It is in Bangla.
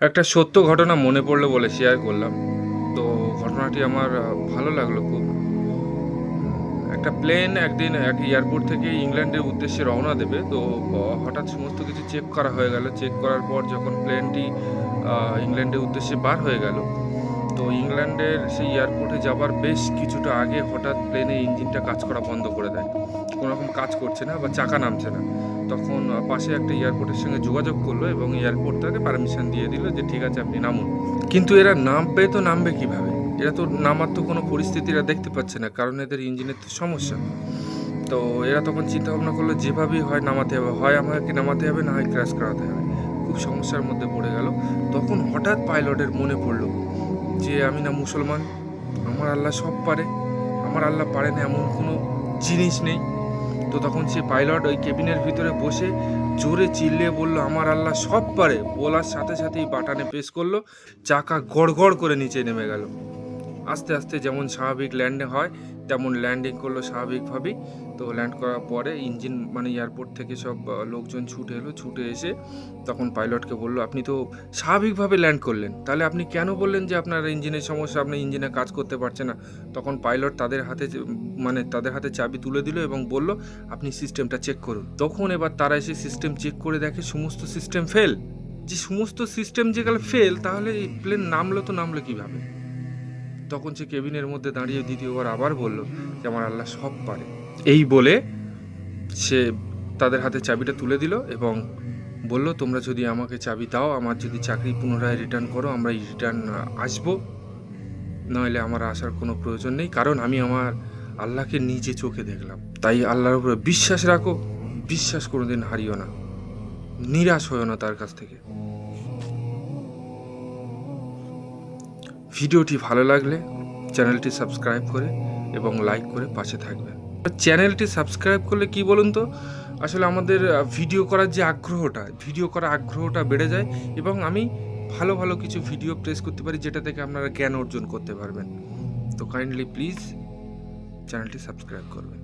একটা সত্য ঘটনা মনে পড়লো বলে শেয়ার করলাম। তো ঘটনাটি আমার ভালো লাগলো খুব। একটা প্লেন একদিন এক এয়ারপোর্ট থেকে ইংল্যান্ডের উদ্দেশ্যে রওনা দেবে। তো হঠাৎ সমস্ত কিছু চেক করা হয়ে গেল। চেক করার পর যখন প্লেনটি ইংল্যান্ডের উদ্দেশ্যে বার হয়ে গেল, তো ইংল্যান্ডের সেই এয়ারপোর্টে যাবার বেশ কিছুটা আগে হঠাৎ প্লেনের ইঞ্জিনটা কাজ করা বন্ধ করে দেয়। কোনো রকম কাজ করছে না বা চাকা নামছে না। তখন পাশে একটা এয়ারপোর্টের সঙ্গে যোগাযোগ করলো এবং এয়ারপোর্ট তাকে পারমিশন দিয়ে দিল যে ঠিক আছে আপনি নামুন। কিন্তু এরা নামবে কিভাবে? এরা তো নামার তো কোনো পরিস্থিতি এরা দেখতে পাচ্ছে না, কারণ এদের ইঞ্জিনের তো সমস্যা। তো এরা তখন চিন্তা ভাবনা করলো যেভাবেই হয় নামাতে হবে, হয় আমাকে নামাতে হবে, না হয় ক্র্যাশ করাতে হবে। খুব সমস্যার মধ্যে পড়ে গেল। তখন হঠাৎ পাইলটের মনে পড়লো যে আমি না মুসলমান, আমার আল্লাহ সব পারে, আমার আল্লাহ পারে না এমন কোনো জিনিস নেই। তো তখন সে পাইলট ওই কেবিনের ভিতরে বসে জোরে চিল্লিয়ে বলল আমার আল্লাহ সব পারে। বলার সাথে সাথেই বাটনে প্রেস করলো, চাকা গড়গড় করে নিচে নেমে গেল। আস্তে আস্তে যেমন স্বাভাবিক ল্যান্ডে হয় তেমন ল্যান্ডিং করলো স্বাভাবিকভাবেই। তো ল্যান্ড করার পরে ইঞ্জিন মানে এয়ারপোর্ট থেকে সব লোকজন ছুটে এলো। ছুটে এসে তখন পাইলটকে বললো আপনি তো স্বাভাবিকভাবে ল্যান্ড করলেন, তাহলে আপনি কেন বললেন যে আপনার ইঞ্জিনের সমস্যা, আপনি ইঞ্জিনে কাজ করতে পারছে না? তখন পাইলট তাদের হাতে চাবি তুলে দিল এবং বলল আপনি সিস্টেমটা চেক করুন। তখন এবার তারা এসে সিস্টেম চেক করে দেখে সমস্ত সিস্টেম ফেল। যে সমস্ত সিস্টেম যেগুলো ফেল, তাহলে এই প্লেন নামলো কীভাবে? তখন সে কেবিনের মধ্যে দাঁড়িয়ে দ্বিতীয়বার আবার বলল যে আমার আল্লাহ সব পারে। এই বলে সে তাদের হাতে চাবিটা তুলে দিল এবং বলল তোমরা যদি আমাকে চাবি দাও, আমার যদি চাকরি পুনরায় রিটার্ন করো, আমরা রিটার্ন আসবো, নইলে আমার আসার কোনো প্রয়োজন নেই, কারণ আমি আমার আল্লাহকে নিজে চোখে দেখলাম। তাই আল্লাহর উপরে বিশ্বাস রাখো, বিশ্বাস কোনোদিন হারিও না, নিরাশ হইও না তার কাছ থেকে। ভিডিওটি ভালো লাগলে চ্যানেলটি সাবস্ক্রাইব করে এবং লাইক করে পাশে থাকবেন। চ্যানেলটি সাবস্ক্রাইব করলে কি বলুন তো, আসলে আমাদের ভিডিও করার আগ্রহটা বেড়ে যায় এবং আমি ভালো ভালো কিছু ভিডিও প্লেস করতে পারি, যেটা থেকে আপনারা জ্ঞান অর্জন করতে পারবেন। তো কাইন্ডলি প্লিজ চ্যানেলটি সাবস্ক্রাইব করবেন।